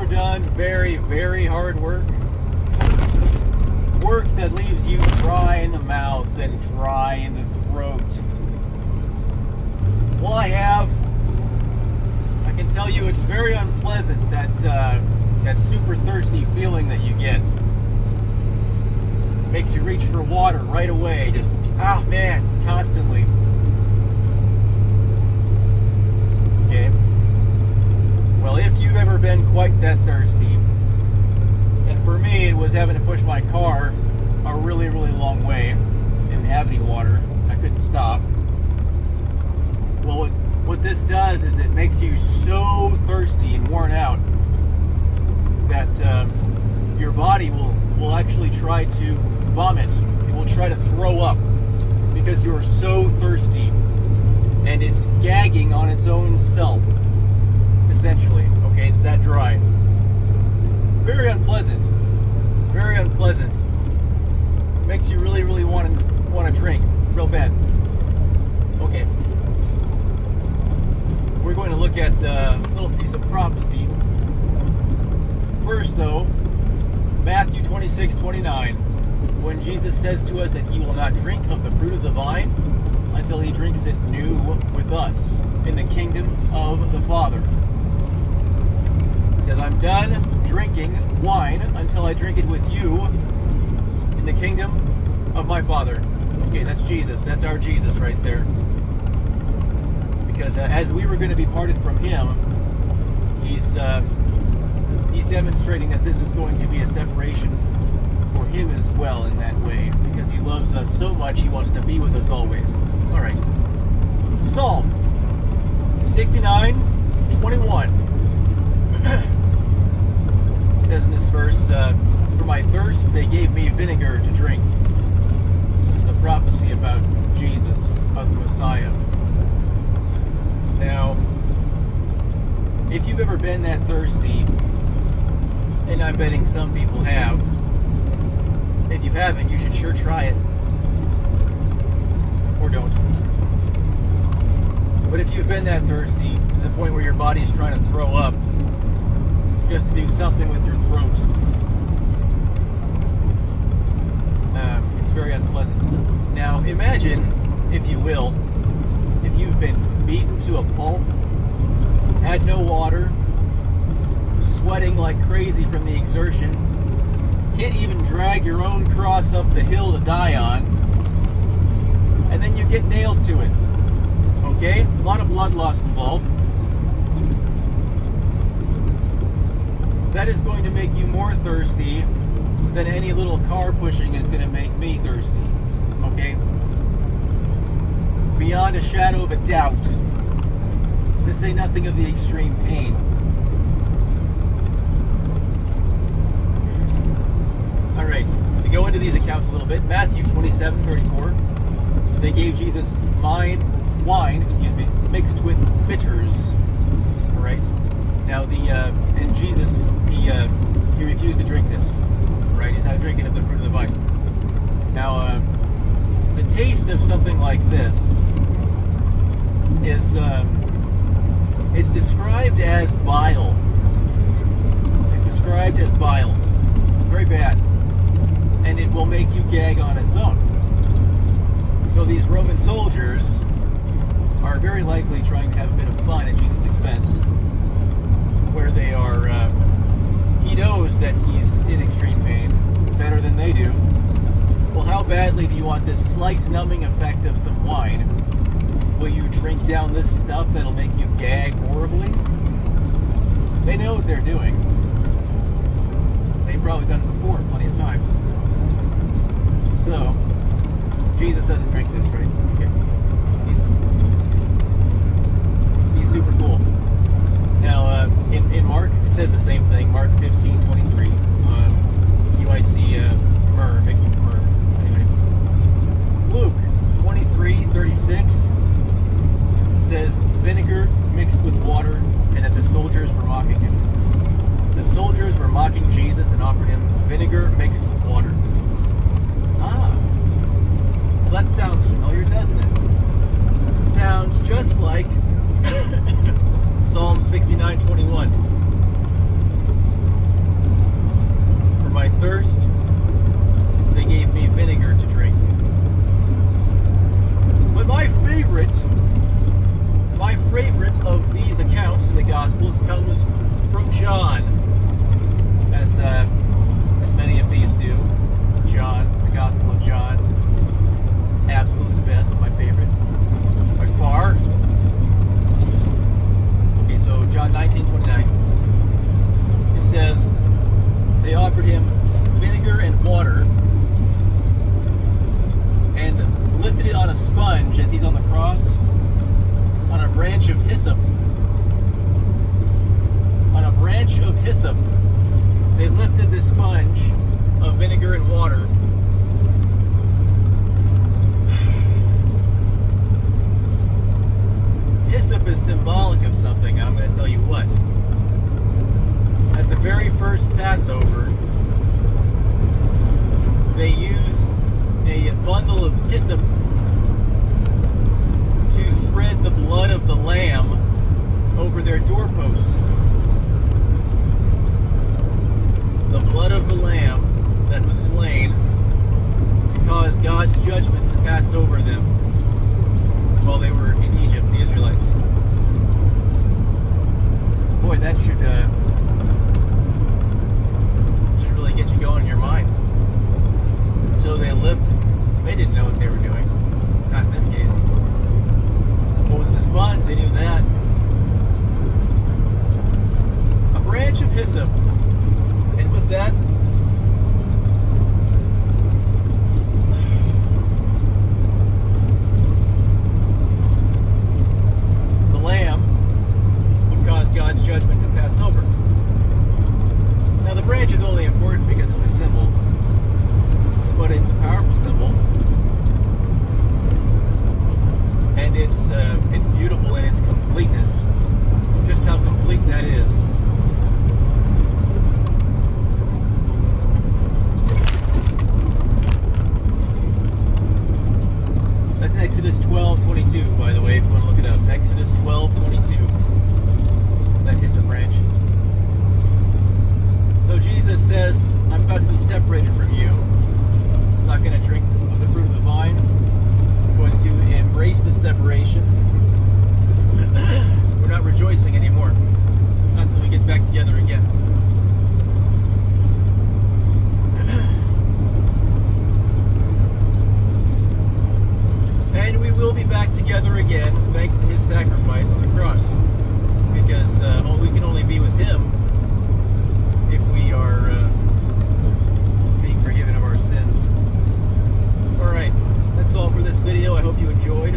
done very, very hard work? Work that leaves you dry in the mouth and dry in the throat? Well, I have. I can tell you it's very unpleasant, that super thirsty feeling that you get. Makes you reach for water right away, just, constantly. Okay. Well, if you've ever been quite that thirsty, and for me it was having to push my car a really, really long way, didn't have any water, I couldn't stop. Well, what this does is it makes you so thirsty and worn out that your body will actually try to vomit. It will try to throw up because you're so thirsty, and it's gagging on its own self, essentially. Okay, it's that dry. Very unpleasant. Very unpleasant. Makes you really, really want to drink real bad. Okay. We're going to look at a little piece of prophecy. First, though, Matthew 26:29, when Jesus says to us that he will not drink of the fruit of the vine until he drinks it new with us in the kingdom of the Father. He says, I'm done drinking wine until I drink it with you in the kingdom of my Father. Okay, that's Jesus. That's our Jesus right there. Because as we were going to be parted from him, he's demonstrating that this is going to be a separation for him as well in that way, because he loves us so much, he wants to be with us always. All right. Psalm 69:21. It says in this verse, for my thirst they gave me vinegar to drink. This is a prophecy about Jesus, about the Messiah. Now, if you've ever been that thirsty, and I'm betting some people have, if you haven't, you should sure try it. Or don't. But if you've been that thirsty to the point where your body's trying to throw up just to do something with your throat, it's very unpleasant. Now, imagine, if you will, if you've been beaten to a pulp, had no water, sweating like crazy from the exertion, can't even drag your own cross up the hill to die on, and then you get nailed to it. Okay? A lot of blood loss involved. That is going to make you more thirsty than any little car pushing is going to make me thirsty. Okay? Beyond a shadow of a doubt. To say nothing of the extreme pain. Alright, to go into these accounts a little bit, Matthew 27:34, they gave Jesus wine, mixed with bitters. Alright, now and Jesus, he refused to drink this. Right, he's not drinking of the fruit of the vine. Now, the taste of something like this is, it's described as bile. It's described as bile. Very bad. And it will make you gag on its own. So these Roman soldiers are very likely trying to have a bit of fun at Jesus' expense, where they are, he knows that he's in extreme pain, better than they do. Well, how badly do you want this slight numbing effect of some wine? Will you drink down this stuff that'll make you gag horribly? They know what they're doing. They've probably done it before plenty of times. So, Jesus doesn't drink this, right? Okay. He's super cool. Now, in Mark, it says the same thing. Mark 15:23. You might see myrrh mixed with myrrh. Anyway. Luke 23:36 says vinegar mixed with water, and that the soldiers were mocking him. The soldiers were mocking Jesus and offered him vinegar mixed with water. Well, that sounds familiar, doesn't it? Sounds just like Psalm 69:21. Gospels comes from John, as many of these do. John, the Gospel of John, absolutely the best, my favorite by far. Okay, so John 19:29. It says, they offered him vinegar and water and lifted it on a sponge as he's on the cross, on a branch of hyssop. On a branch of hyssop, they lifted this sponge of vinegar and water. Hyssop is symbolic of something, and I'm going to tell you what. At the very first Passover, they used a bundle of hyssop to spread the blood of the lamb over their doorposts. The blood of the lamb that was slain to cause God's judgment to pass over them while they were in Egypt, the Israelites. Boy, that should really get you going in your mind. So they didn't know what they were doing. Not in this case. What was in the sponge? They knew that. A branch of hyssop. And with that, the lamb would cause God's judgment to pass over. Now the branch is only important because it's a symbol, but it's a powerful symbol, and it's beautiful in its completeness. Just how complete that is. That's Exodus 12:22, by the way, if you want to look it up. Exodus 12:22. That hyssop branch. So Jesus says, I'm about to be separated from you. I'm not going to drink of the fruit of the vine. I'm going to embrace the separation. We're not rejoicing anymore. Not until we get back together again. And we will be back together again thanks to his sacrifice on the cross. Because we can only be with him if we are being forgiven of our sins. Alright, that's all for this video. I hope you enjoyed.